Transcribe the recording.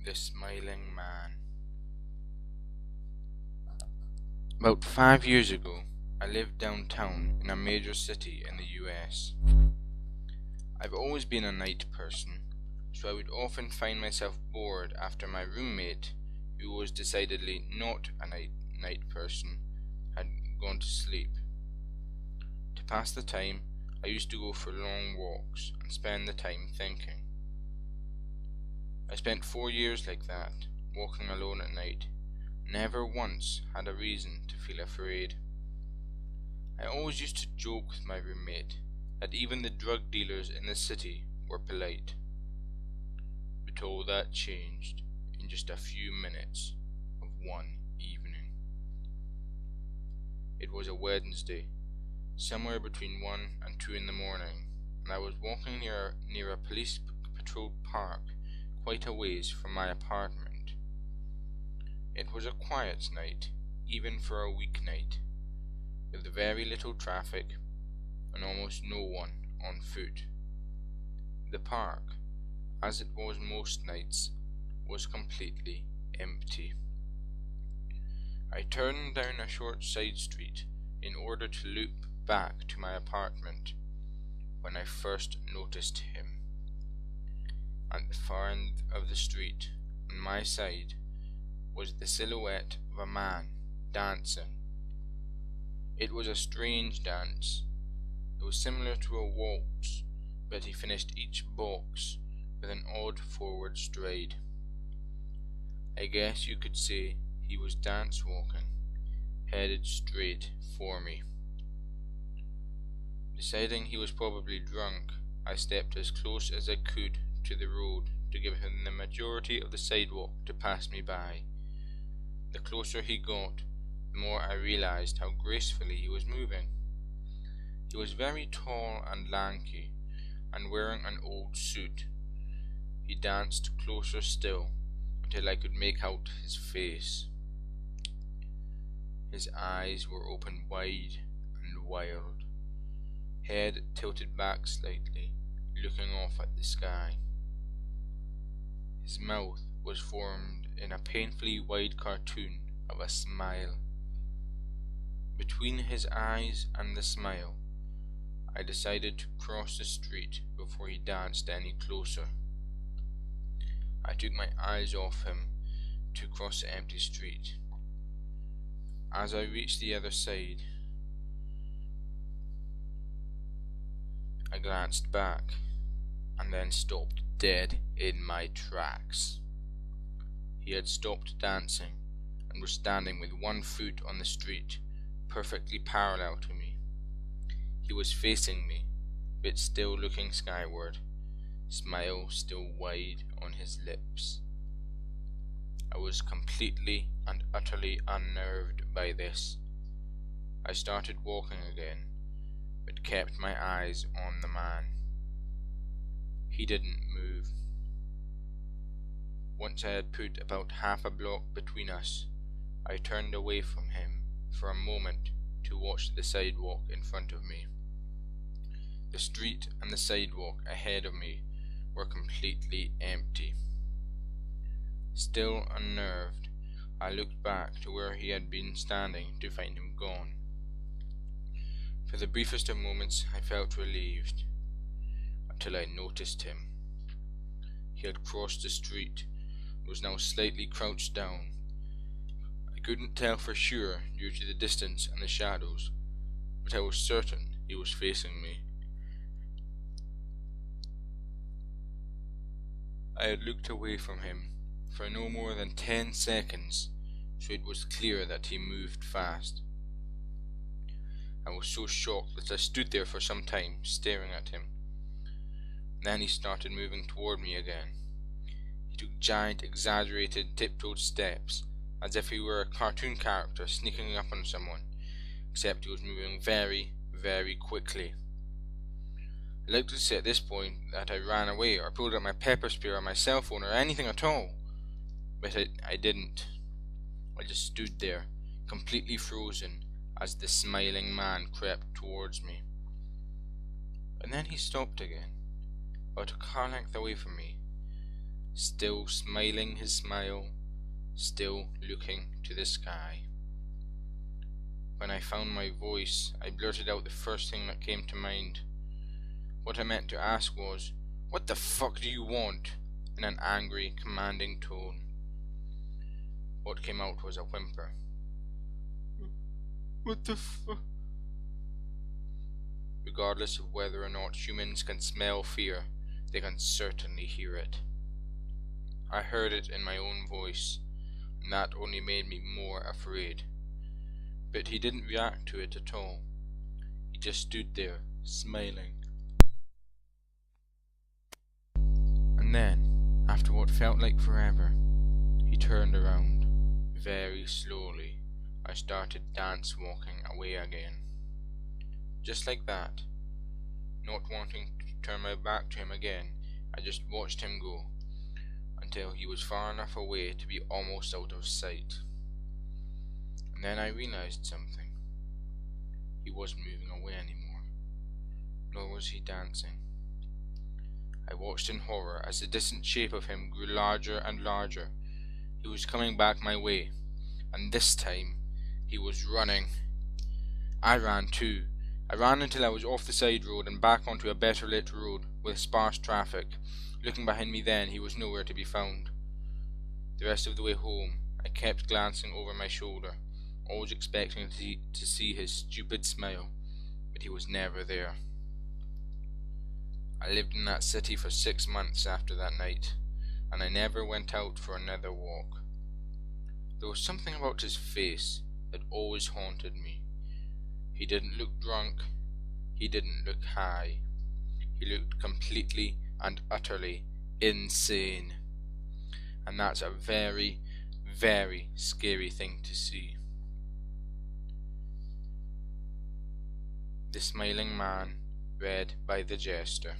The Smiling Man. About 5 years ago, I lived downtown in a major city in the US. I've always been a night person, so I would often find myself bored after my roommate, who was decidedly not a night person, had gone to sleep. To pass the time, I used to go for long walks and spend the time thinking. I spent 4 years like that, walking alone at night. Never once had a reason to feel afraid. I always used to joke with my roommate that even the drug dealers in the city were polite. But all that changed in just a few minutes of one evening. It was a Wednesday, somewhere between 1 and 2 in the morning, and I was walking near a police patrolled park quite a ways from my apartment. It was a quiet night, even for a weeknight, with very little traffic and almost no one on foot. The park, as it was most nights, was completely empty. I turned down a short side street in order to loop back to my apartment when I first noticed him. At the far end of the street, on my side, was the silhouette of a man dancing. It was a strange dance. It was similar to a waltz, but he finished each box with an odd forward stride. I guess you could say he was dance walking, headed straight for me. Deciding he was probably drunk, I stepped as close as I could to the road to give him the majority of the sidewalk to pass me by. The closer he got, the more I realized how gracefully he was moving. He was very tall and lanky, and wearing an old suit. He danced closer still, until I could make out his face. His eyes were open wide and wild, head tilted back slightly, looking off at the sky. His mouth was formed in a painfully wide cartoon of a smile. Between his eyes and the smile, I decided to cross the street before he danced any closer. I took my eyes off him to cross the empty street. As I reached the other side, I glanced back and then stopped dead in my tracks. He had stopped dancing and was standing with one foot on the street, perfectly parallel to me. He was facing me, but still looking skyward, smile still wide on his lips. I was completely and utterly unnerved by this. I started walking again, but kept my eyes on the man. He didn't move. Once I had put about half a block between us, I turned away from him for a moment to watch the sidewalk in front of me. The street and the sidewalk ahead of me were completely empty. Still unnerved, I looked back to where he had been standing to find him gone. For the briefest of moments I felt relieved, until I noticed him. He had crossed the street and was now slightly crouched down. I couldn't tell for sure due to the distance and the shadows, but I was certain he was facing me. I had looked away from him for no more than 10 seconds, so it was clear that he moved fast. I was so shocked that I stood there for some time, staring at him. Then he started moving toward me again. He took giant, exaggerated, tiptoed steps, as if he were a cartoon character sneaking up on someone, except he was moving very, very quickly. I'd like to say at this point that I ran away or pulled out my pepper spray or my cell phone or anything at all, but I didn't. I just stood there, completely frozen, as the smiling man crept towards me. And then he stopped again, about a car length away from me, still smiling his smile, still looking to the sky. When I found my voice, I blurted out the first thing that came to mind. What I meant to ask was, "What the fuck do you want?" in an angry, commanding tone. What came out was a whimper. "What the fuck?" Regardless of whether or not humans can smell fear, they can certainly hear it. I heard it in my own voice, and that only made me more afraid. But he didn't react to it at all. He just stood there, smiling. And then, after what felt like forever, he turned around. Very slowly, I started dance walking away again. Just like that. Not wanting to turn my back to him again, I just watched him go, until he was far enough away to be almost out of sight. And then I realized something. He wasn't moving away anymore, nor was he dancing. I watched in horror as the distant shape of him grew larger and larger. He was coming back my way, and this time he was running. I ran too. I ran until I was off the side road and back onto a better lit road with sparse traffic. Looking behind me then, he was nowhere to be found. The rest of the way home, I kept glancing over my shoulder, always expecting to see his stupid smile, but he was never there. I lived in that city for 6 months after that night, and I never went out for another walk. There was something about his face that always haunted me. He didn't look drunk, he didn't look high. He looked completely and utterly insane. And that's a very, very scary thing to see. The Smiling Man, read by the Jester.